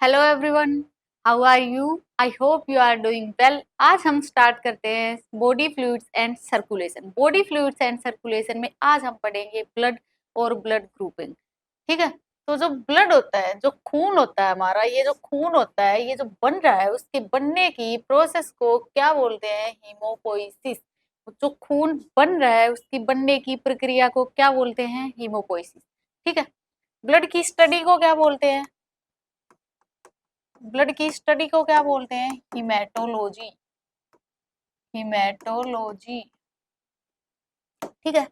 Hello everyone, how are you? I hope you are doing well. आज हम start करते हैं body fluids and circulation. Body fluids and circulation में आज हम पढ़ेंगे ब्लड और ब्लड ग्रुपिंग। ठीक है। तो जो ब्लड होता है, जो खून होता है हमारा, ये जो खून होता है, ये जो बन रहा है, उसके बनने की प्रोसेस को क्या बोलते हैं? हीमोपोइसिस। जो खून बन रहा है उसकी बनने की प्रक्रिया को क्या बोलते हैं? हीमोपोइसिस। ठीक है। ब्लड की स्टडी को क्या बोलते हैं? ब्लड की स्टडी को क्या बोलते हैं? हिमेटोलॉजी। हिमेटोलॉजी। ठीक है।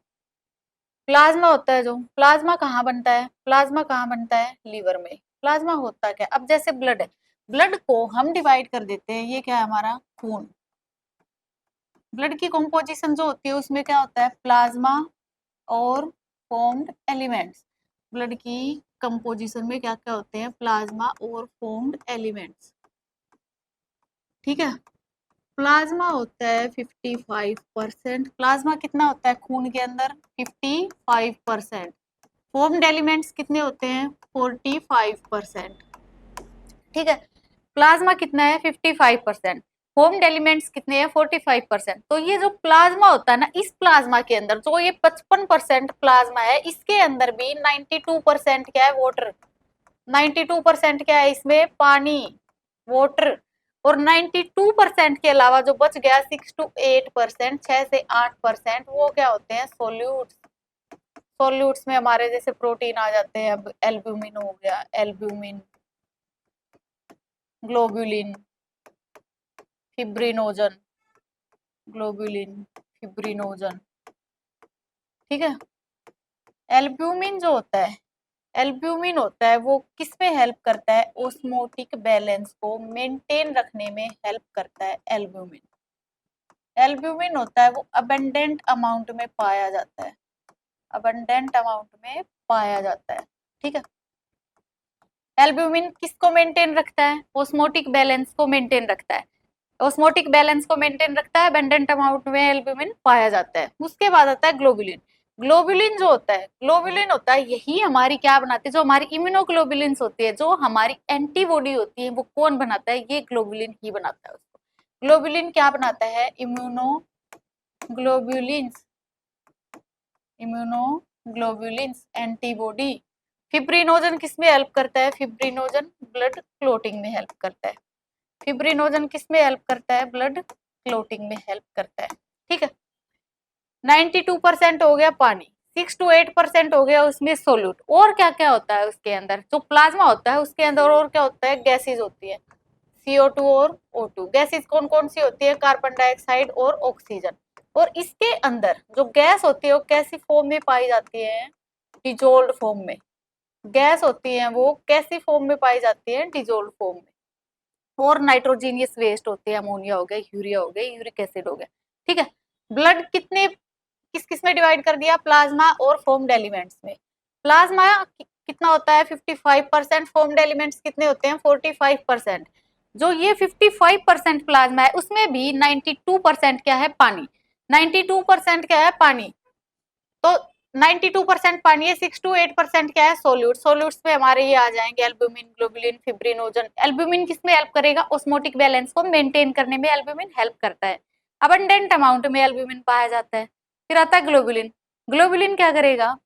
प्लाज्मा होता है, जो प्लाज्मा कहाँ बनता है? प्लाज्मा कहाँ बनता है? लीवर में। प्लाज्मा होता क्या? अब जैसे ब्लड है, ब्लड को हम डिवाइड कर देते हैं, ये क्या है हमारा? खून। ब्लड की कॉम्पोजिशन जो होती है उसमें क्या होता है? प्लाज्मा और फॉर्म्ड एलिमेंट्स। ब्लड की कंपोजिशन में क्या क्या होते हैं? प्लाज्मा और फॉर्म्ड एलिमेंट्स। ठीक है। प्लाज्मा होता है 55%। प्लाज्मा कितना होता है खून के अंदर? 55%। फॉर्म्ड एलिमेंट्स कितने होते हैं? 45%। ठीक है। प्लाज्मा कितना है? 55%। फॉर्म्ड एलिमेंट्स कितने हैं? 45%। तो ये जो प्लाज्मा होता है ना, इस प्लाज्मा के अंदर जो ये 55% प्लाज्मा है, इसके अंदर भी 92% क्या है? वाटर। 92% क्या है इसमें? पानी, वाटर। और 92% के अलावा जो बच गया 6 to 8%, 6 से 8%, वो क्या होते हैं? सोल्यूट्स। सोल्यूट्स में हमारे जैसे प्रोटीन आ जाते हैं। अब एल्ब्यूमिन हो गया, albumin, globulin, fibrinogen, globulin, fibrinogen. ठीक है। एल्ब्यूमिन जो होता है, एल्ब्यूमिन होता है वो किस में हेल्प करता है? ओस्मोटिक बैलेंस को मेंटेन रखने में हेल्प करता है एल्ब्यूमिन। एल्ब्यूमिन होता है वो अबंडेंट अमाउंट में पाया जाता है। अबंडेंट अमाउंट में पाया जाता है। ठीक है। एल्ब्यूमिन किसको मेंटेन रखता है? ओस्मोटिक बैलेंस को मेंटेन रखता है। ओस्मोटिक बैलेंस को मेंटेन रखता है, अबंडेंट अमाउंट में एल्ब्यूमिन पाया जाता है। उसके बाद आता है ग्लोबुलिन। ग्लोबुलिन जो होता है, ग्लोबुलिन होता है यही हमारी क्या बनाती है? जो हमारी इम्यूनोग्लोबुलिन्स होती है, जो हमारी एंटीबॉडी होती है, वो कौन बनाता है? ये ग्लोबुलिन ही बनाता है उसको। ग्लोबुलिन क्या बनाता है? इम्यूनोग्लोबुलिन्स। Immunoglobulins antibody. फिब्रिनोजन किसमें हेल्प करता है? फिब्रिनोजन ब्लड क्लोटिंग में हेल्प करता है। फिब्रिनोजन किसमें हेल्प करता है? ब्लड क्लोटिंग में हेल्प करता है। ठीक है। 92% हो गया पानी, 6 to 8% हो गया उसमें सोल्यूट। और क्या क्या होता है उसके अंदर? जो प्लाज्मा होता है उसके अंदर और क्या होता है? गैसेज होती है, CO2 और O2। गैसेज कौन कौन सी होती है? कार्बन डाइऑक्साइड और ऑक्सीजन। और इसके अंदर जो गैस होती है वो कैसी फॉर्म में पाई जाती है? डिजोल्ड फॉर्म में। गैस होती है वो कैसी फॉर्म में पाई जाती है? डिजोल्ड फॉर्म में। और नाइट्रोजीनियस वेस्ट होते हैं, अमोनिया हो गया, यूरिया हो गया, यूरिक एसिड हो गया। ठीक है। ब्लड कितने किस किस में डिवाइड कर दिया? प्लाज्मा और फॉर्म्ड एलिमेंट्स में। प्लाज्मा कितना होता है? 55%। फॉर्म्ड एलिमेंट्स कितने होते हैं? 45%। जो ये 55% प्लाज्मा है उसमें भी 92% क्या है? पानी। 92% क्या है? पानी। तो 92% पानी है, 6 to 8% क्या है? सोल्यूट। सोल्यूट्स में हमारे ये आ जाएंगे एल्ब्यूमिन, ग्लोबुलिन, फिब्रिनोजन। एल्ब्यूमिन किसमें हेल्प करेगा? ऑस्मोटिक बैलेंस को मेंटेन करने में एल्ब्यूमिन हेल्प करता है। अबंडेंट अमाउंट में एल्ब्यूमिन पाया जाता है। फिर आता है ग्लोबुलिन। ग्लोबुलिन क्या करेगा?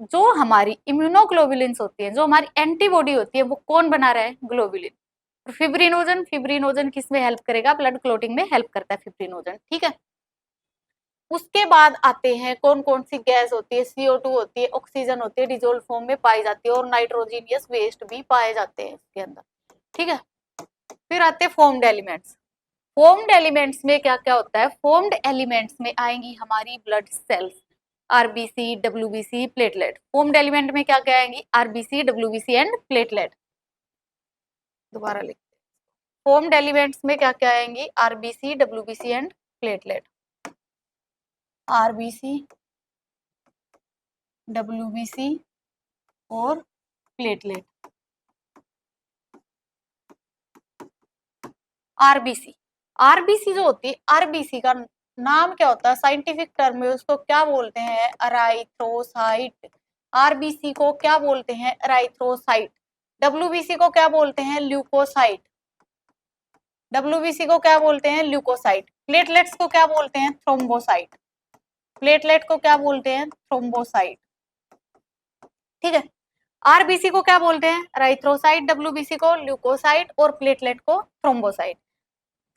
जो हमारी इम्यूनोग्लोबुलिन्स होती है, जो हमारी एंटीबॉडी होती है, वो कौन बना रहा है? ग्लोबुलिन। फिब्रिनोजन, फिब्रिनोजन किसमें हेल्प करेगा? ब्लड क्लोटिंग में हेल्प करता है फिब्रिनोजन। ठीक है। उसके बाद आते हैं कौन कौन सी गैस होती है? CO2 होती है, ऑक्सीजन होती है, डिजोल्व फॉर्म में पाई जाती है, और नाइट्रोजीनियस वेस्ट भी पाए जाते हैं इसके अंदर। ठीक है। फिर आते हैं फॉर्म्ड एलिमेंट्स। फॉर्म्ड एलिमेंट्स में क्या क्या होता है? फॉर्म्ड एलिमेंट्स में आएंगी हमारी blood cells, RBC, WBC, platelet. Formed element में क्या क्या आएंगी? RBC, WBC and platelet. दोबारा लिख, फॉर्म्ड एलिमेंट्स में क्या क्या आएंगी? RBC, WBC and platelet. RBC, WBC और प्लेटलेट। आरबीसी। आरबीसी जो होती है, आरबीसी का नाम क्या होता है? साइंटिफिक टर्म में उसको क्या बोलते हैं? अराइथ्रोसाइट। आरबीसी को क्या बोलते हैं? अराइथ्रोसाइट। डब्ल्यूबीसी को क्या बोलते हैं? ल्यूकोसाइट। डब्ल्यूबीसी को क्या बोलते हैं? ल्यूकोसाइट। प्लेटलेट्स को क्या बोलते हैं? थ्रोम्बोसाइट। प्लेटलेट को क्या बोलते हैं? थ्रोम्बोसाइट। ठीक है। आरबीसी को क्या बोलते हैं? एराइथ्रोसाइट, डब्ल्यूबीसी को ल्यूकोसाइट और प्लेटलेट को थ्रोम्बोसाइट।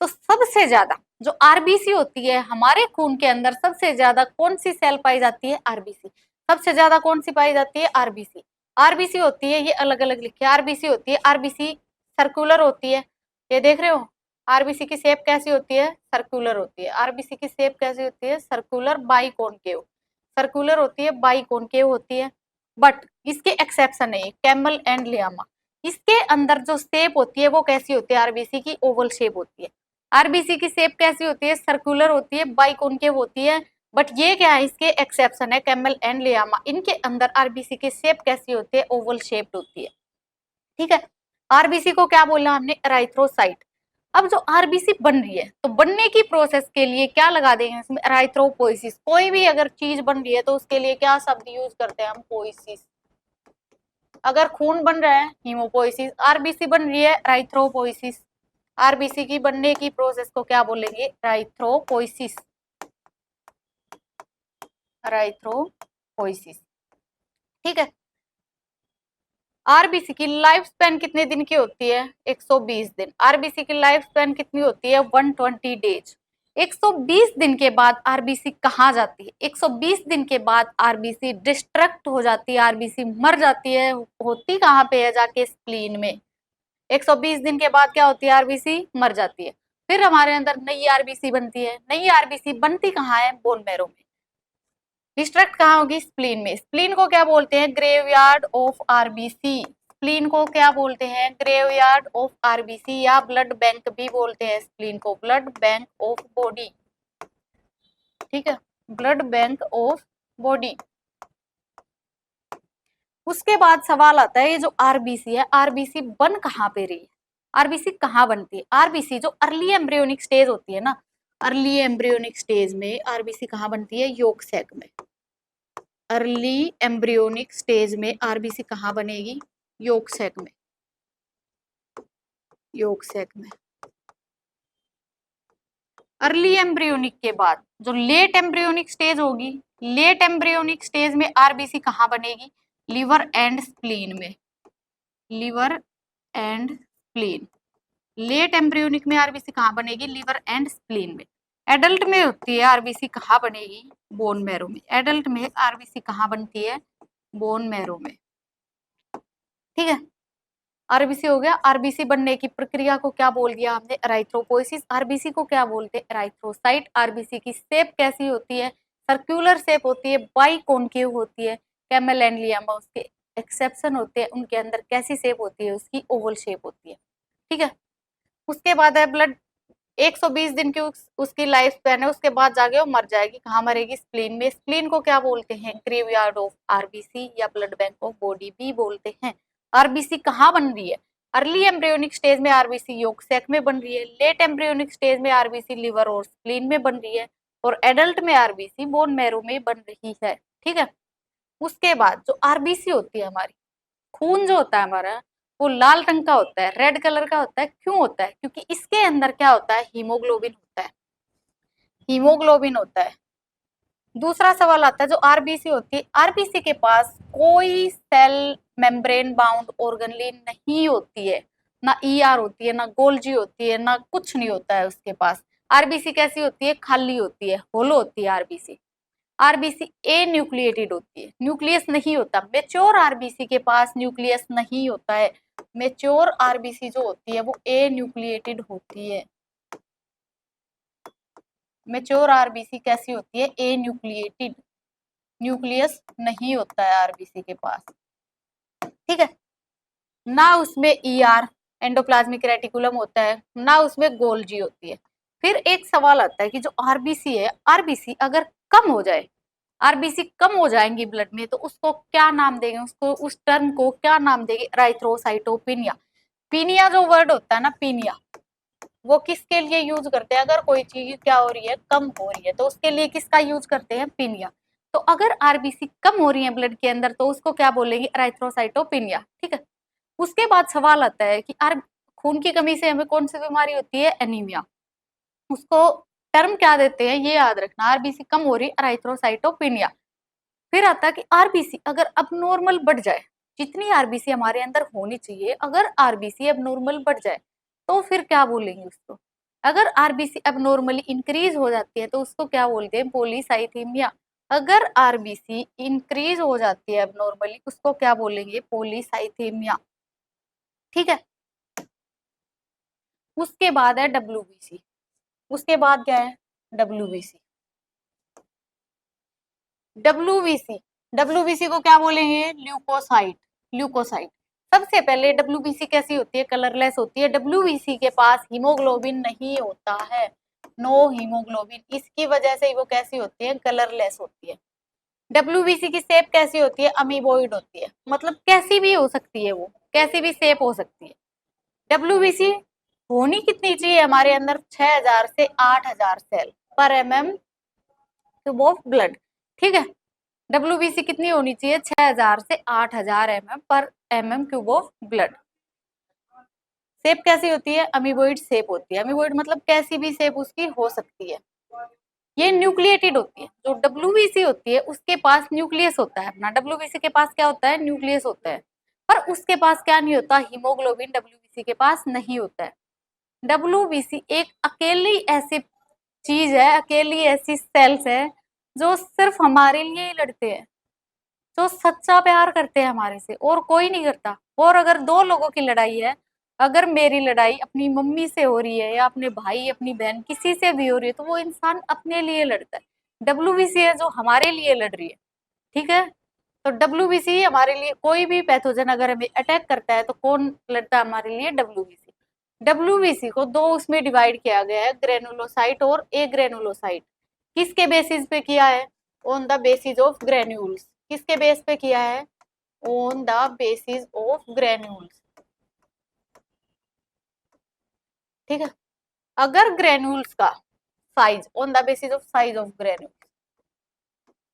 तो सबसे ज्यादा जो आरबीसी होती है हमारे खून के अंदर, सबसे ज्यादा कौन सी सेल पाई जाती है? आरबीसी। सबसे ज्यादा कौन सी पाई जाती है? आरबीसी। आरबीसी होती है, ये अलग अलग लिखे, आरबीसी होती है, आरबीसी सर्कुलर होती है, ये देख रहे हो आरबीसी की शेप कैसी होती है? सर्कुलर होती है। आरबीसी की शेप कैसी होती है? Circular biconcave. सर्कुलर होती है, बाइकॉनकेव होती है। बट इसके एक्सेप्शन है कैमल एंड लियामा। इसके अंदर जो शेप होती है वो कैसी होती है? आरबीसी की ओवल शेप होती है। आरबीसी की शेप कैसी होती है? सर्कुलर होती है, बाइकॉनकेव होती है। बट ये क्या है? इसके एक्सेप्शन है कैमल एंड लियामा। इनके अंदर आरबीसी की शेप कैसी होती है? ओवल शेप्ड होती है। ठीक है। आरबीसी को क्या बोला हमने? एराइथ्रोसाइट। अब जो आरबीसी बन रही है तो बनने की प्रोसेस के लिए क्या लगा देंगे इसमें? एराइथ्रोपोइसिस। कोई भी अगर चीज बन रही है तो उसके लिए क्या शब्द यूज करते हैं हम? पोइसिस। अगर खून बन रहा है हीमोपोइसिस, आरबीसी बन रही है एराइथ्रोपोइसिस। आरबीसी की बनने की प्रोसेस को क्या बोलेंगे? एराइथ्रोपोइसिस। एराइथ्रोपोइसिस। ठीक है। आरबीसी की लाइफ स्पैन कितने दिन की होती है? 120 दिन। आरबीसी की लाइफ स्पैन कितनी होती है? 120 डेज। 120 दिन के बाद आरबीसी कहाँ जाती है? 120 दिन के बाद आरबीसी डिस्ट्रक्ट हो जाती है, आरबीसी मर जाती है। होती कहाँ पे है? जाके स्प्लीन में। 120 दिन के बाद क्या होती है? आरबीसी मर जाती है। फिर हमारे अंदर नई आरबीसी बनती है। नई आरबीसी बनती कहाँ है? बोन मैरो में। डिस्ट्रक्ट कहाँ होगी? स्प्लीन में। स्प्लीन को क्या बोलते हैं? Graveyard of RBC. स्प्लीन को क्या बोलते हैं? ग्रेवयार्ड ऑफ आरबीसी, या ब्लड बैंक भी बोलते हैं स्प्लीन को, ब्लड बैंक ऑफ बॉडी। ठीक है, ब्लड बैंक ऑफ बॉडी। उसके बाद सवाल आता है, ये जो आरबीसी है, आरबीसी बन कहाँ पे रही है? आरबीसी कहाँ बनती है? आरबीसी जो अर्ली एम्ब्रियोनिक स्टेज होती है ना, अर्ली एम्ब्रियोनिक स्टेज में आरबीसी कहाँ बनती है? योक सैक में। अर्ली एम्ब्रियोनिक स्टेज में आरबीसी कहाँ बनेगी? योक सैक में। योक सैक में। अर्ली एम्ब्रियोनिक के बाद जो लेट एम्ब्रियोनिक स्टेज होगी, लेट एम्ब्रियोनिक स्टेज में आरबीसी कहाँ बनेगी? लिवर एंड स्प्लीन में। Liver and spleen. Late embryonic में आरबीसी कहाँ बनेगी? लिवर एंड स्प्लीन में। एडल्ट में होती है आरबीसी कहाँ बनेगी? बोन मैरो में। एडल्ट में आरबीसी कहाँ बनती है? बोन मैरो में। ठीक है, आरबीसी हो गया। आरबीसी बनने की प्रक्रिया को क्या बोल दिया हमने? एराइथ्रोपोइसिस। आरबीसी को क्या बोलते हैं? एराइथ्रोसाइट। आरबीसी की शेप कैसी होती है? सर्कुलर शेप होती है, बाइकॉनकेव होती है। कैमल एंड लियामा उसके एक्सेप्शन होते हैं, उनके अंदर कैसी शेप होती है? उसकी ओवल शेप होती है। ठीक है। उसके बाद है ब्लड। 120 दिन की उसकी लाइफ स्पैन है, उसके बाद जाके वो मर जाएगी। कहाँ मरेगी? स्प्लीन में। स्प्लीन को क्या बोलते हैं? ग्रेवयार्ड ऑफ आरबीसी या ब्लड बैंक ऑफ बॉडी भी बोलते हैं। आरबीसी कहाँ बन रही है? अर्ली एम्ब्रियोनिक स्टेज में आरबीसी योक सैक में बन रही है। लेट एम्ब्रियोनिक स्टेज में आरबीसी लिवर और स्प्लीन में बन रही है। और एडल्ट में आरबीसी बोन मैरो में बन रही है। ठीक है। उसके बाद जो आरबीसी होती है हमारी, खून जो होता है हमारा, वो लाल रंग का होता है, रेड कलर का होता है। क्यों होता है? क्योंकि इसके अंदर क्या होता है? हीमोग्लोबिन होता है। हीमोग्लोबिन होता है। दूसरा सवाल आता है, जो आरबीसी होती है, आरबीसी के पास कोई सेल मेम्ब्रेन बाउंड ऑर्गेनेल नहीं होती है। ना ईआर होती है, ना गोल्जी होती है, ना कुछ नहीं होता है उसके पास। आरबीसी कैसी होती है? खाली होती है, होलो होती है आरबीसी। आरबीसी ए न्यूक्लिएटेड होती है, न्यूक्लियस नहीं होता। मेच्योर आरबीसी के पास न्यूक्लियस नहीं होता है। मेच्योर आरबीसी जो होती है वो ए न्यूक्लिएटेड होती है। मेच्योर आरबीसी कैसी होती है? ए न्यूक्लिएटेड। न्यूक्लियस नहीं होता है आरबीसी के पास। ठीक है। ना उसमें ईआर एंडोप्लाज्मिक रेटिकुलम होता है, ना उसमें गोल्जी होती है। फिर एक सवाल आता है कि जो आरबीसी है, आरबीसी अगर कम हो जाए, आरबीसी कम हो जाएंगी ब्लड में, तो उसको क्या नाम देंगे? उसको, उस टर्म को क्या नाम देंगे? एराइथ्रोसाइटोपिनिया। पीनिया जो वर्ड होता है ना, पीनिया, वो किसके लिए यूज करते हैं? अगर कोई चीज क्या हो रही है? कम हो रही है, तो उसके लिए किसका यूज करते हैं? पीनिया। तो अगर आरबीसी कम हो रही है ब्लड के अंदर तो उसको क्या बोलेंगे? एराइथ्रोसाइटोपिनिया। ठीक है। उसके बाद सवाल आता है कि खून की कमी से हमें कौन सी बीमारी होती है, एनीमिया। उसको टर्म क्या देते हैं ये याद रखना, आरबीसी कम हो रही, एराइथ्रोसाइटोपिनिया। फिर आता है कि आरबीसी अगर अब नॉर्मल बढ़ जाए, जितनी आरबीसी हमारे अंदर होनी चाहिए, अगर आरबीसी अब नॉर्मल बढ़ जाए तो फिर क्या बोलेंगे उसको। अगर आरबीसी अब नॉर्मली इंक्रीज हो जाती है तो उसको क्या बोलते हैं, पॉलीसाइथीमिया। अगर आरबीसी इंक्रीज हो जाती है अब नॉर्मली, उसको क्या बोलेंगे, पॉलीसाइथीमिया। ठीक है। उसके बाद है डब्ल्यूबीसी। उसके बाद क्या है, डब्ल्यूबीसी। डब्ल्यूबीसी, डब्ल्यूबीसी को क्या बोलेंगे, ल्यूकोसाइट। ल्यूकोसाइट। सबसे पहले डब्ल्यूबीसी कैसी होती है, कलरलेस होती है। डब्ल्यूबीसी के पास हीमोग्लोबिन नहीं होता है, नो हीमोग्लोबिन। इसकी वजह से वो कैसी होती है, कलरलेस होती है। डब्ल्यूबीसी की शेप कैसी होती है, अमीबोइड होती है। मतलब कैसी भी हो सकती है, वो कैसी भी शेप हो सकती है। डब्ल्यूबीसी होनी कितनी चाहिए हमारे अंदर, 6000 से 8000 सेल पर एमएम क्यूब ऑफ ब्लड। ठीक है। डब्ल्यूबीसी कितनी होनी चाहिए, 6000 से 8000 एमएम पर MM cube of blood. Shape कैसी होती है, अमीबोइड शेप होती है। अमीबोइड मतलब कैसी भी शेप उसकी हो सकती है। ये न्यूक्लिएटेड होती है। जो डब्ल्यूबीसी होती है उसके पास न्यूक्लियस होता है अपना। डब्ल्यूबीसी के पास क्या होता है, न्यूक्लियस होता है। पर उसके पास क्या नहीं होता, हीमोग्लोबिन डब्ल्यूबीसी के पास नहीं होता है। डब्ल्यूबीसी एक अकेली ऐसी चीज है, अकेली ऐसी सेल्स है जो सिर्फ हमारे लिए ही लड़ते हैं, जो सच्चा प्यार करते हैं हमारे से, और कोई नहीं करता। और अगर दो लोगों की लड़ाई है, अगर मेरी लड़ाई अपनी मम्मी से हो रही है या अपने भाई अपनी बहन किसी से भी हो रही है, तो वो इंसान अपने लिए लड़ता है। डब्ल्यूबीसी है जो हमारे लिए लड़ रही है। ठीक है। तो डब्ल्यूबीसी हमारे लिए, कोई भी पैथोजन अगर हमें अटैक करता है तो कौन लड़ता है हमारे लिए, डब्ल्यूबीसी। डब्ल्यूबीसी को दो उसमें डिवाइड किया गया है, ग्रेनुलोसाइट और ए ग्रेनुलोसाइट। किसके बेसिस पे किया है, on the basis of granules. किसके बेस पे किया है, on the basis of granules. ठीक है। अगर ग्रेन्यूल्स का size, on the basis of size of granules,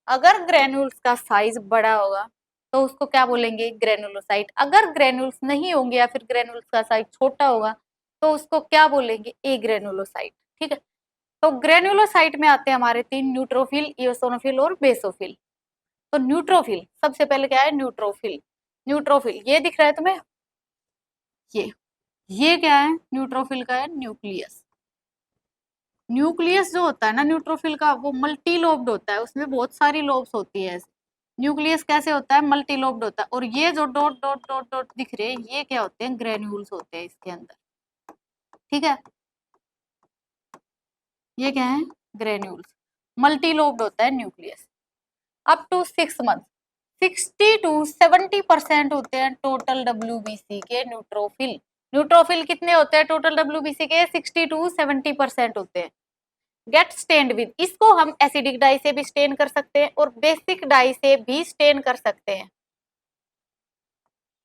अगर ग्रेन्यूल्स का साइज बड़ा होगा तो उसको क्या बोलेंगे, ग्रेनुलोसाइट। अगर ग्रेन्यूल्स नहीं होंगे या फिर ग्रेन्यूल्स का साइज छोटा होगा तो उसको क्या बोलेंगे, ए ग्रेनुलोसाइट। ठीक है। तो ग्रेनुलोसाइट में आते हैं हमारे तीन, न्यूट्रोफिल, इओसोनोफिल और बेसोफिल। तो न्यूट्रोफिल सबसे पहले क्या है, न्यूट्रोफिल। न्यूट्रोफिल ये दिख रहा है तुम्हें, ये ये क्या है, न्यूट्रोफिल का है न्यूक्लियस। न्यूक्लियस जो होता है ना न्यूट्रोफिल का, वो मल्टी लोब्ड होता है, उसमें बहुत सारी लोब्स होती है। न्यूक्लियस कैसे होता है, मल्टी लोब्ड होता है। और ये जो डॉट डॉट डॉट डॉट दिख रहे हैं, ये क्या होते हैं, ग्रेन्यूल्स होते हैं इसके अंदर। ठीक है। ये क्या है, ग्रेन्यूल्स। मल्टी लोब्ड होता है nucleus. Up to 6 month 60 to 70% होते हैं टोटल डब्ल्यूबीसी के न्यूट्रोफिल। न्यूट्रोफिल कितने होते हैं टोटल डब्ल्यूबीसी के, 60 to 70% होते हैं। गेट स्टेन्ड विद, इसको हम एसिडिक डाई से भी स्टेन कर सकते हैं और बेसिक डाई से भी स्टेन कर सकते हैं।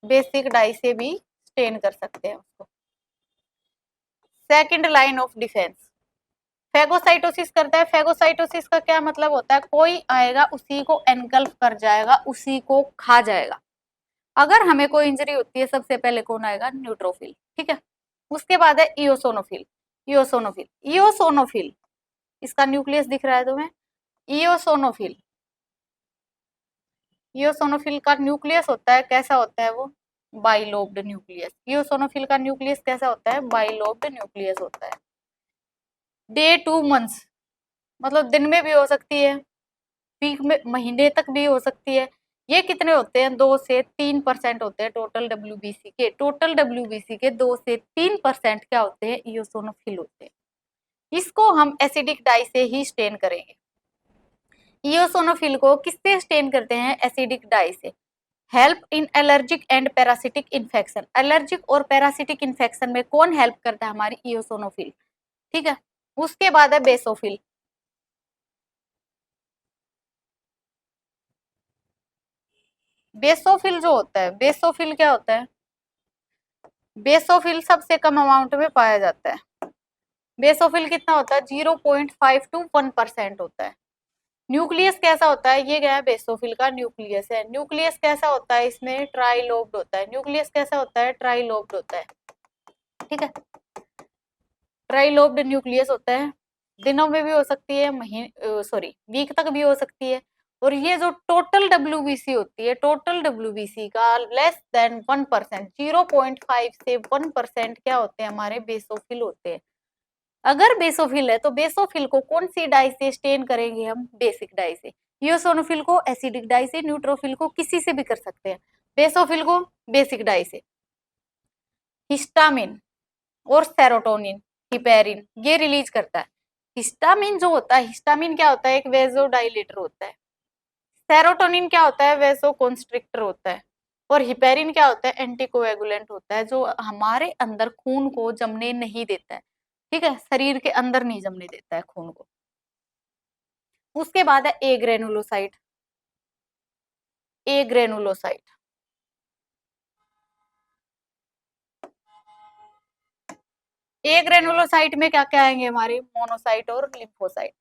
बेसिक डाई से भी स्टेन कर सकते हैं उसको। Second line of defence, phagocytosis करता है। फेगोसाइटोसिस का क्या मतलब होता है, कोई आएगा उसी को एनगल्फ कर जाएगा, उसी को खा जाएगा। अगर हमें कोई इंजरी होती है सबसे पहले कौन आएगा, न्यूट्रोफिल। ठीक है। उसके बाद है इओसोनोफिल। इओसोनोफिल, इओसोनोफिल, इसका न्यूक्लियस दिख रहा है तुम्हें, इओसोनोफिल। इओसोनोफिल का न्यूक्लियस होता है, कैसा होता है वो, बाइलोब्ड न्यूक्लियस। इओसोनोफिल का न्यूक्लियस कैसा होता है, बाइलोब्ड न्यूक्लियस होता है। डे टू मंथ्स, मतलब दिन में भी हो सकती है, वीक में, महीने तक भी हो सकती है। ये कितने होते हैं, 2 से 3% होते हैं टोटल डब्ल्यूबीसी के। टोटल डब्ल्यूबीसी के 2 से 3% क्या होते हैं, इओसोनोफिल होते हैं। इसको हम एसिडिक डाई से ही स्टेन करेंगे। इओसोनोफिल को किससे स्टेन करते हैं, एसिडिक डाई से। Help in allergic and parasitic infection, allergic और पैरासिटिक इन्फेक्शन में कौन हेल्प करता है, हमारी इओसोनोफिल। ठीक है। उसके बाद है बेसोफिल। बेसोफिल जो होता है, बेसोफिल क्या होता है, बेसोफिल सबसे कम अमाउंट में पाया जाता है। बेसोफिल कितना होता है, 0.5 to 1% होता है। न्यूक्लियस कैसा होता है, ये गया है बेसोफिल का न्यूक्लियस है। न्यूक्लियस कैसा होता है, इसमें ट्राइलोब्ड होता है। न्यूक्लियस कैसा होता है, ट्राइलोब्ड होता है। ठीक है, ट्राइलोब्ड न्यूक्लियस होता है। दिनों में भी हो सकती है, महीने सॉरी वीक तक भी हो सकती है। और ये जो टोटल डब्ल्यूबीसी होती है, टोटल डब्ल्यूबीसी का लेस देन 1%, 0.5 से 1% क्या होते हैं, हमारे बेसोफिल होते हैं। अगर बेसोफिल है तो बेसोफिल को कौन सी डाई से स्टेन करेंगे हम, बेसिक डाई से। इयोसोनोफिल को एसिडिक डाई से, न्यूट्रोफिल को किसी से भी कर सकते हैं, बेसोफिल को बेसिक डाई से। हिस्टामिन और सेरोटोनिन, हिपेरिन, ये रिलीज करता है। हिस्टामिन जो होता है, हिस्टामिन क्या होता है, एक वेजोडाइलेटर होता है। सेरोटोनिन क्या होता है, वेसोकॉन्स्ट्रिक्टर होता है। और हिपेरिन क्या होता है, एंटीकोएगुलेंट होता है, जो हमारे अंदर खून को जमने नहीं देता है। ठीक है, शरीर के अंदर नहीं जमने देता है खून को। उसके बाद है ए ग्रेनुलोसाइट। ए ग्रेनुलोसाइट, ए ग्रेनुलोसाइट में क्या क्या आएंगे हमारे, मोनोसाइट और लिम्फोसाइट।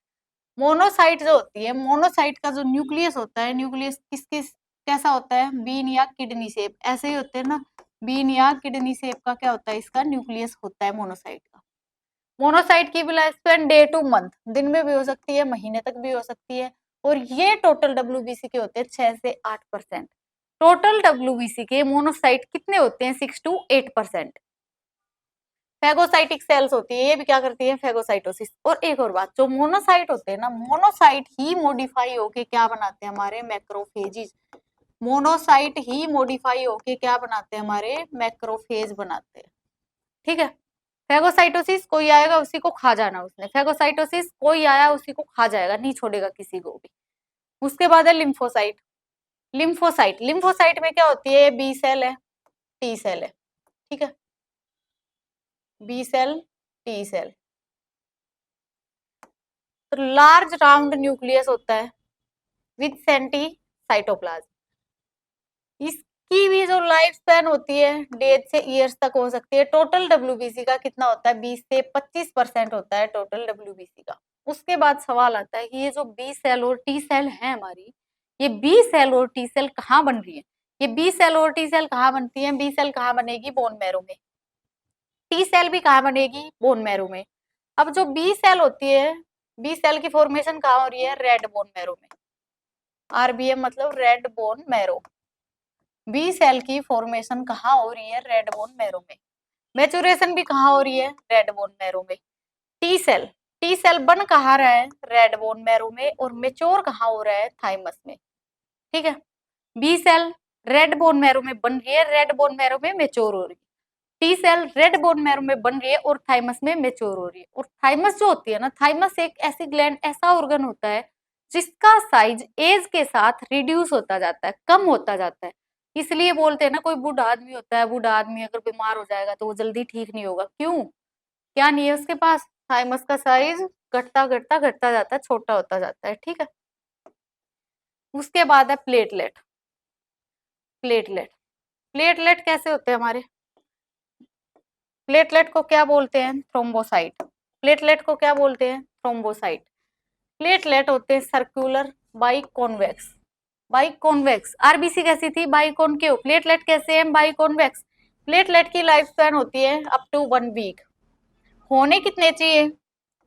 मोनोसाइट जो होती है, मोनोसाइट का जो न्यूक्लियस होता है, न्यूक्लियस किस किस कैसा होता है, बीन या किडनी शेप, ऐसे ही होते हैं ना, बीन या किडनी शेप का क्या होता है, इसका न्यूक्लियस होता है मोनोसाइट का। मोनोसाइट की life span day two month, दिन में भी हो सकती है, महीने तक भी हो सकती है। और ये टोटल डब्ल्यूबीसी के होते हैं 6 से 8%। टोटल डब्ल्यूबीसी के मोनोसाइट कितने होते हैं, 6 to 8%। फैगोसाइटिक सेल्स होती है, ये भी क्या करती है, फैगोसाइटोसिस। और एक और बात, जो मोनोसाइट होते हैं ना, मोनोसाइट ही मॉडिफाई होके क्या बनाते हैं, हमारे मैक्रोफेजिस। मोनोसाइट ही मॉडिफाई होके क्या बनाते हैं, हमारे मैक्रोफेज बनाते हैं। ठीक है, फैगोसाइटोसिस कोई आएगा उसी को खा जाना उसने, फैगोसाइटोसिस कोई आया उसी को खा जाएगा, नहीं छोड़ेगा किसी को भी। उसके बाद है लिम्फोसाइट। लिम्फोसाइट, लिम्फोसाइट में क्या होती है, बी सेल है, टी सेल है। ठीक है, बी सेल, टी सेल। तो लार्ज राउंड न्यूक्लियस होता है विद सेंटी साइटोप्लाज्म। इसकी भी जो लाइफ स्पैन होती है डेज से ईयर्स तक हो सकती है। टोटल डब्ल्यूबीसी का कितना होता है, 20 से 25% होता है टोटल डब्ल्यूबीसी का। उसके बाद सवाल आता है कि ये जो बी सेल और टी सेल है हमारी, ये बी सेल और टी सेल कहाँ बन रही है, ये बी सेल और टी सेल कहाँ बनती है, बी सेल कहाँ बनेगी, बोन मैरो में। टी सेल भी कहाँ बनेगी, बोन मैरो में। अब जो बी सेल होती है, बी सेल की फॉर्मेशन कहाँ हो रही है, रेड बोन मैरो में। आरबीएम मतलब red bone marrow. B cell की फॉर्मेशन कहाँ हो रही है, रेड बोन मैरो में। मैचुरेशन भी कहाँ हो रही है, रेड बोन मैरो में। टी सेल, टी सेल बन कहाँ रहा है, रेड बोन मैरो में। और मेच्योर कहाँ हो रहा है, थाइमस में। ठीक है, B cell red bone marrow में बन रही है, रेड बोन मैरो में मेच्योर हो रही है। T cell red bone marrow में बन रही है और थाइमस में मेच्योर हो रही है। और थाइमस जो होती है ना, थाइमस एक ऐसी ग्लैंड, ऐसा ऑर्गन होता है जिसका साइज एज के साथ रिड्यूस होता जाता है, कम होता जाता है। इसलिए बोलते हैं ना, कोई बूढ़ा आदमी होता है, बूढ़ा आदमी अगर बीमार हो जाएगा तो वो जल्दी ठीक नहीं होगा। क्यों, क्या नहीं है उसके पास, थाइमस का साइज घटता घटता घटता जाता है, छोटा होता जाता है। ठीक है, उसके बाद है प्लेटलेट। प्लेटलेट, प्लेटलेट कैसे होते हैं हमारे, प्लेटलेट को क्या बोलते हैं, थ्रोम्बोसाइट। प्लेटलेट को क्या बोलते हैं, थ्रोम्बोसाइट। प्लेटलेट होते हैं circular by convex. By convex, RBC कैसी थी, बाई कॉनकेव, प्लेटलेट कैसे हैं, बाई कॉन्वेक्स। प्लेटलेट की लाइफ स्पैन होती है अप टू 1 वीक। होने कितने चाहिए,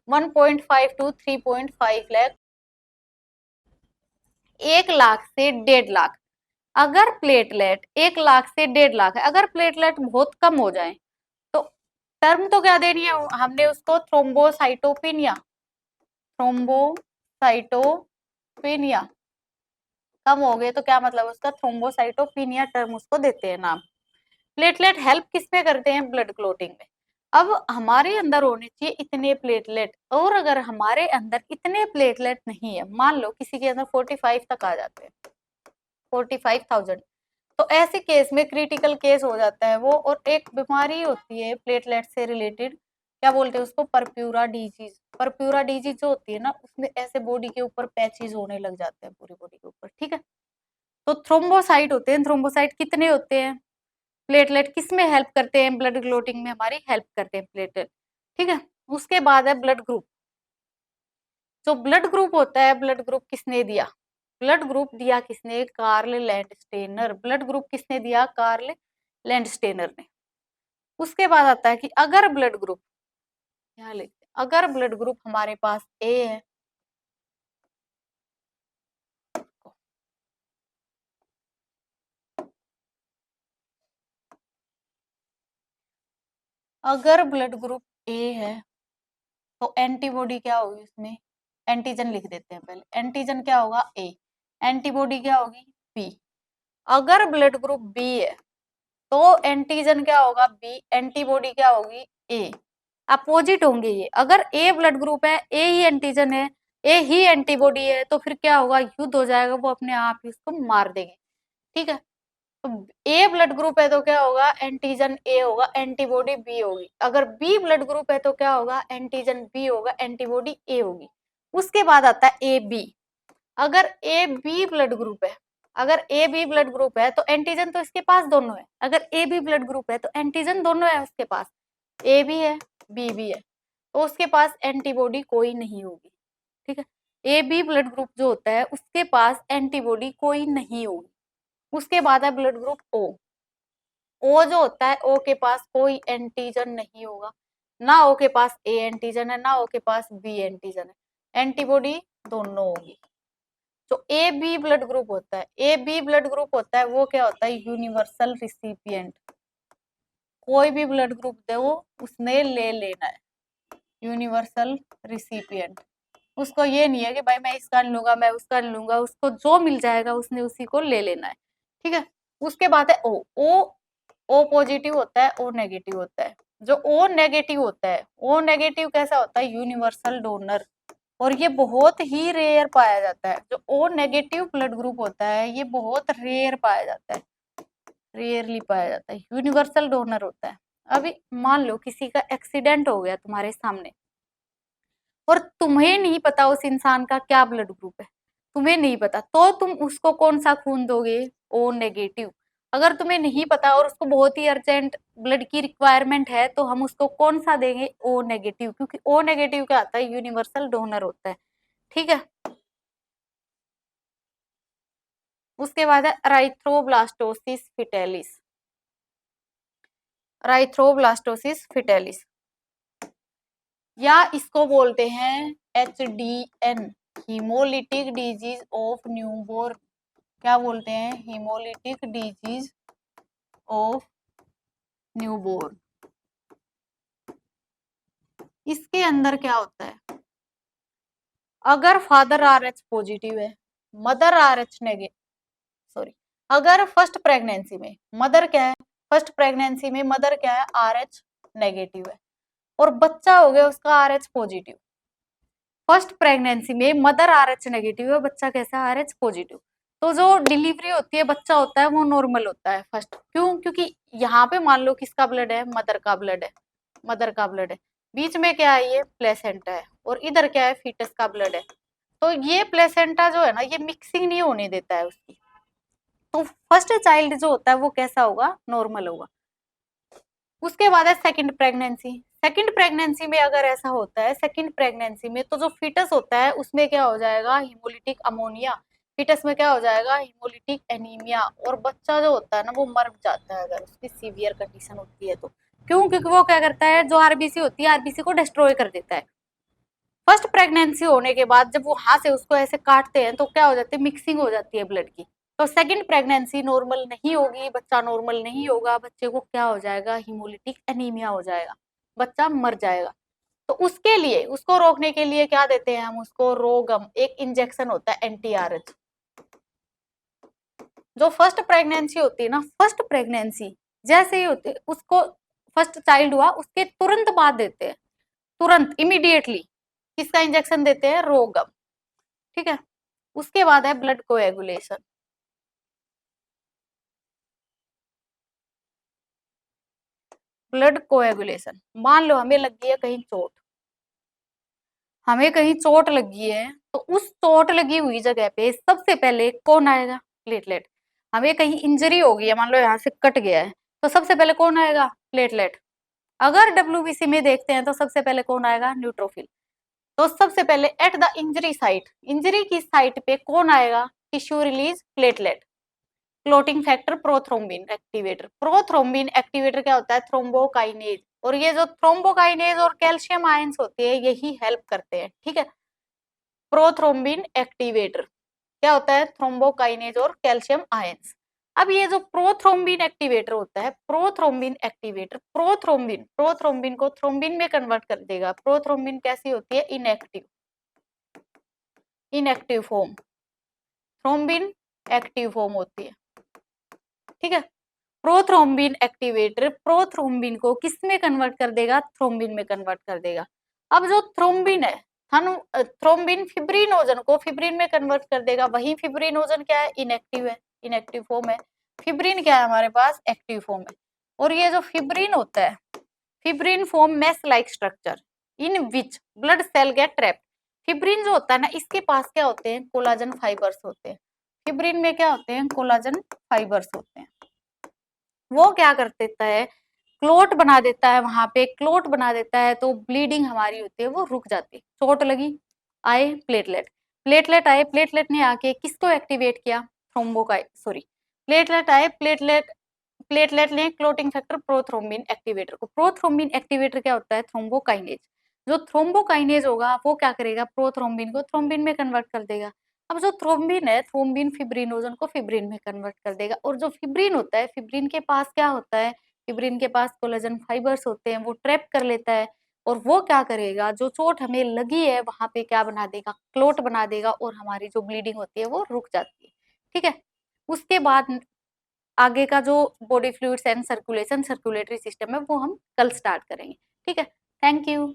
1.5 to 3.5 लाख, 1 लाख से 1.5 लाख। अगर प्लेटलेट 1 लाख से 1.5 लाख है, अगर प्लेटलेट बहुत कम हो जाए तो टर्म तो क्या देनी है हमने उसको, थ्रोम्बोसाइटोपिनिया। थ्रोम्बोसाइटोपिनिया, कम हो गए तो क्या मतलब उसका, थ्रोम्बोसाइटोपिनिया टर्म उसको देते हैं नाम। प्लेटलेट हेल्प किस में करते हैं, ब्लड क्लोटिंग में। अब हमारे अंदर होने चाहिए इतने प्लेटलेट, और अगर हमारे अंदर इतने प्लेटलेट नहीं है, मान लो किसी के अंदर 45 तक आ जाते हैं, 45,000, तो ऐसे केस में क्रिटिकल केस हो जाता है वो। और एक बीमारी होती है प्लेटलेट से रिलेटेड, क्या बोलते हैं उसको, परप्यूरा डिजीज। परप्यूरा डिजीज जो होती है ना, उसमें ऐसे बॉडी के ऊपर पैचेज होने लग जाते हैं, पूरी बॉडी के ऊपर। ठीक है, तो थ्रोम्बोसाइट होते हैं, थ्रोम्बोसाइट कितने होते हैं, प्लेटलेट किस में हेल्प करते हैं, ब्लड क्लोटिंग में हमारी हेल्प करते हैं प्लेटलेट। ठीक है, उसके बाद है ब्लड ग्रुप। जो ब्लड ग्रुप होता है, ब्लड ग्रुप किसने दिया? ब्लड ग्रुप दिया किसने? Karl Landsteiner. ब्लड ग्रुप किसने दिया? कार्ल लैंडस्टेनर ने। उसके बाद आता है कि अगर ब्लड ग्रुप, यहाँ लिखते हैं, अगर ब्लड ग्रुप हमारे पास ए है, अगर ब्लड ग्रुप ए है तो एंटीबॉडी क्या होगी उसमें? एंटीजन लिख देते हैं पहले। एंटीजन क्या होगा? ए। एंटीबॉडी क्या होगी? बी। अगर ब्लड ग्रुप बी है तो एंटीजन क्या होगा? बी। एंटीबॉडी क्या होगी? ए। अपोजिट होंगे ये। अगर ए ब्लड ग्रुप है, ए ही एंटीजन है, ए ही एंटीबॉडी है, तो फिर क्या होगा? युद्ध हो जाएगा, वो अपने आप ही उसको मार देंगे। ठीक है, तो ए ब्लड ग्रुप है तो क्या होगा? एंटीजन ए होगा, एंटीबॉडी बी होगी। अगर बी ब्लड ग्रुप है तो क्या होगा? एंटीजन बी होगा, एंटीबॉडी ए होगी। उसके बाद आता है ए बी। अगर ए बी ब्लड ग्रुप है, अगर ए बी ब्लड ग्रुप है तो एंटीजन तो इसके पास दोनों है। अगर ए बी ब्लड ग्रुप है तो एंटीजन दोनों है उसके पास, ए भी है बी भी है, तो उसके पास एंटीबॉडी कोई नहीं होगी। ठीक है, ए बी ब्लड ग्रुप जो होता है उसके पास एंटीबॉडी कोई नहीं होगी। उसके बाद है ब्लड ग्रुप ओ। ओ जो होता है, ओ के पास कोई एंटीजन नहीं होगा, ना ओ के पास ए एंटीजन है, ना ओ के पास बी एंटीजन है, एंटीबॉडी दोनों होगी। जो ए बी ब्लड ग्रुप होता है, ए बी ब्लड ग्रुप होता है वो क्या होता है? Universal recipient. कोई भी ब्लड ग्रुप दे वो उसने ले लेना है, यूनिवर्सल रिसिपिएंट। उसको ये नहीं है कि भाई मैं इसका नहीं लूंगा, मैं उसका नहीं लूंगा, उसको जो मिल जाएगा उसने उसी को ले लेना है। ठीक है, उसके बाद है ओ। ओ पॉजिटिव होता है, ओ नेगेटिव होता है। जो ओ नेगेटिव होता है, ओ नेगेटिव कैसा होता है? Universal donor. और ये बहुत ही रेयर पाया जाता है। जो ओ नेगेटिव ब्लड ग्रुप होता है ये बहुत रेयर पाया जाता है, रेयरली पाया जाता है, यूनिवर्सल डोनर होता है। अभी मान लो किसी का एक्सीडेंट हो गया तुम्हारे सामने और तुम्हें नहीं पता उस इंसान का क्या ब्लड ग्रुप है, तुम्हें नहीं पता, तो तुम उसको कौन सा खून दोगे? O negative. अगर तुम्हें नहीं पता और उसको बहुत ही अर्जेंट ब्लड की रिक्वायरमेंट है तो हम उसको कौन सा देंगे? ओ नेगेटिव, क्योंकि ओ नेगेटिव क्या आता है? यूनिवर्सल डोनर होता है। ठीक है, उसके बाद है राइथ्रोब्लास्टोसिस फिटेलिस। राइथ्रोब्लास्टोसिस फिटेलिस या इसको बोलते हैं HDN, haemolytic disease of newborn. क्या बोलते हैं? Haemolytic disease of newborn. इसके अंदर क्या होता है? अगर फादर RH पॉजिटिव है, मदर RH नेगेटिव, सॉरी, अगर फर्स्ट प्रेगनेंसी में मदर क्या है? फर्स्ट प्रेगनेंसी में मदर क्या है? RH नेगेटिव है और बच्चा हो गया उसका RH पॉजिटिव। फर्स्ट प्रेगनेंसी में मदर RH नेगेटिव है, बच्चा कैसा? RH positive. तो जो डिलीवरी होती है बच्चा होता है वो नॉर्मल होता है फर्स्ट। क्यों? क्योंकि यहाँ पे मान लो किसका ब्लड है? मदर का ब्लड है, मदर का ब्लड है। बीच में क्या है? ये प्लेसेंटा है और इधर क्या है? फीटस का ब्लड है। तो ये प्लेसेंटा जो है ना ये मिक्सिंग नहीं होने देता है उसकी, तो फर्स्ट चाइल्ड जो होता है वो कैसा होगा? नॉर्मल होगा। उसके बाद है सेकंड प्रेगनेंसी। सेकंड प्रेगनेंसी में अगर ऐसा होता है, सेकंड प्रेगनेंसी में तो जो फीटस होता है उसमें क्या हो जाएगा? Haemolytic ammonia. फीटस में क्या हो जाएगा? Haemolytic anaemia. और बच्चा जो होता है ना वो मर जाता है अगर उसकी सीवियर कंडीशन होती है तो। क्यों? क्योंकि वो क्या करता है? जो आरबीसी होती है आरबीसी को डिस्ट्रॉय कर देता है। फर्स्ट प्रेगनेंसी होने के बाद जब वो हाथ से उसको ऐसे काटते हैं तो क्या हो जाती है? मिक्सिंग हो जाती है ब्लड की। तो सेकंड प्रेगनेंसी नॉर्मल नहीं होगी, बच्चा नॉर्मल नहीं होगा, बच्चे को क्या हो जाएगा? हीमोलिटिक एनीमिया हो जाएगा, बच्चा मर जाएगा। तो उसके लिए, उसको रोकने के लिए क्या देते हैं हम उसको? रोगम, एक इंजेक्शन होता है एंटीआरएच। जो फर्स्ट प्रेगनेंसी होती है ना, फर्स्ट प्रेगनेंसी जैसे ही होती है उसको, फर्स्ट चाइल्ड हुआ उसके तुरंत बाद देते हैं, तुरंत इमीडिएटली किसका इंजेक्शन देते हैं? रोगम। ठीक है, उसके बाद है ब्लड कोएगुलेशन। ब्लड कोएगुलेशन, मान लो हमें लग गई है कहीं चोट, हमें कहीं चोट लगी है तो उस चोट लगी हुई जगह पे सबसे पहले कौन आएगा? प्लेटलेट। हमें कहीं इंजरी हो गई है, मान लो यहाँ से कट गया है, तो सबसे पहले कौन आएगा? प्लेटलेट। अगर डब्ल्यूबीसी में देखते हैं तो सबसे पहले कौन आएगा? न्यूट्रोफिल। तो सबसे पहले at the injury site, injury की साइट पे कौन आएगा? Tissue release platelet, clotting factor, prothrombin activator. Prothrombin activator क्या होता है? थ्रोम्बोकाइनेज, और ये जो थ्रोम्बोकाइनेज और कैल्शियम आयंस होते हैं यही हेल्प करते हैं, ठीक है। प्रोथ्रोम्बिन एक्टिवेटर क्या होता है? थ्रोम्बोकाइनेज और कैल्शियम आयंस। अब ये जो प्रोथ्रोम्बिन एक्टिवेटर होता है, प्रोथ्रोम्बिन एक्टिवेटर, प्रोथ्रोम्बिन को थ्रोम्बिन में कन्वर्ट कर देगा। प्रोथ्रोम्बिन कैसी होती है? Inactive, inactive form, thrombin active form होती है, ठीक है। प्रोथ्रोम्बिन एक्टिवेटर प्रोथ्रोम्बिन को किस में कन्वर्ट कर देगा? थ्रोम्बिन में कन्वर्ट कर देगा। अब जो थ्रोम्बिन है, थ्रोम्बिन फिब्रिनोजन को फिब्रिन में कन्वर्ट कर देगा। वही फिब्रिनोजन क्या है? इनएक्टिव है, इनएक्टिव फॉर्म है। फिब्रिन क्या है हमारे पास? एक्टिव फॉर्म है। और ये जो फिब्रिन होता है, fibrin form mesh like structure in which blood cell get trapped. Fibrin जो होता है ना, इसके पास क्या होते हैं? कोलाजन फाइबर्स होते हैं। फिब्रिन में क्या होते हैं? कोलाजन फाइबर्स होते हैं। वो क्या कर देता है? क्लोट बना देता है, वहां पे क्लोट बना देता है, तो ब्लीडिंग हमारी होती है वो रुक जाती है। चोट लगी, आए प्लेटलेट, प्लेटलेट आए, प्लेटलेट ने आके किसको एक्टिवेट किया? प्लेटलेट आए, प्लेटलेट ने क्लोटिंग फैक्टर प्रोथ्रोम्बिन एक्टिवेटर को, प्रोथ्रोम्बिन एक्टिवेटर क्या होता है? थ्रोम्बोकाइनेज। जो थ्रोम्बोकाइनेज होगा वो क्या करेगा? प्रोथ्रोम्बिन को थ्रोम्बिन में कन्वर्ट कर देगा। अब जो थ्रोम्बिन है, थ्रोम्बिन फिब्रिनोजन को फिब्रिन में कन्वर्ट कर देगा। और जो फिब्रिन होता है, फिब्रिन के पास क्या होता है? फिब्रिन के पास कोलेजन फाइबर्स होते हैं, वो ट्रैप कर लेता है। और वो क्या करेगा? जो चोट हमें लगी है वहां पे क्या बना देगा? क्लोट बना देगा, और हमारी जो ब्लीडिंग होती है वो रुक जाती है, ठीक है। उसके बाद आगे का जो body fluids and circulation, circulatory system है, वो हम कल स्टार्ट करेंगे, ठीक है। Thank you.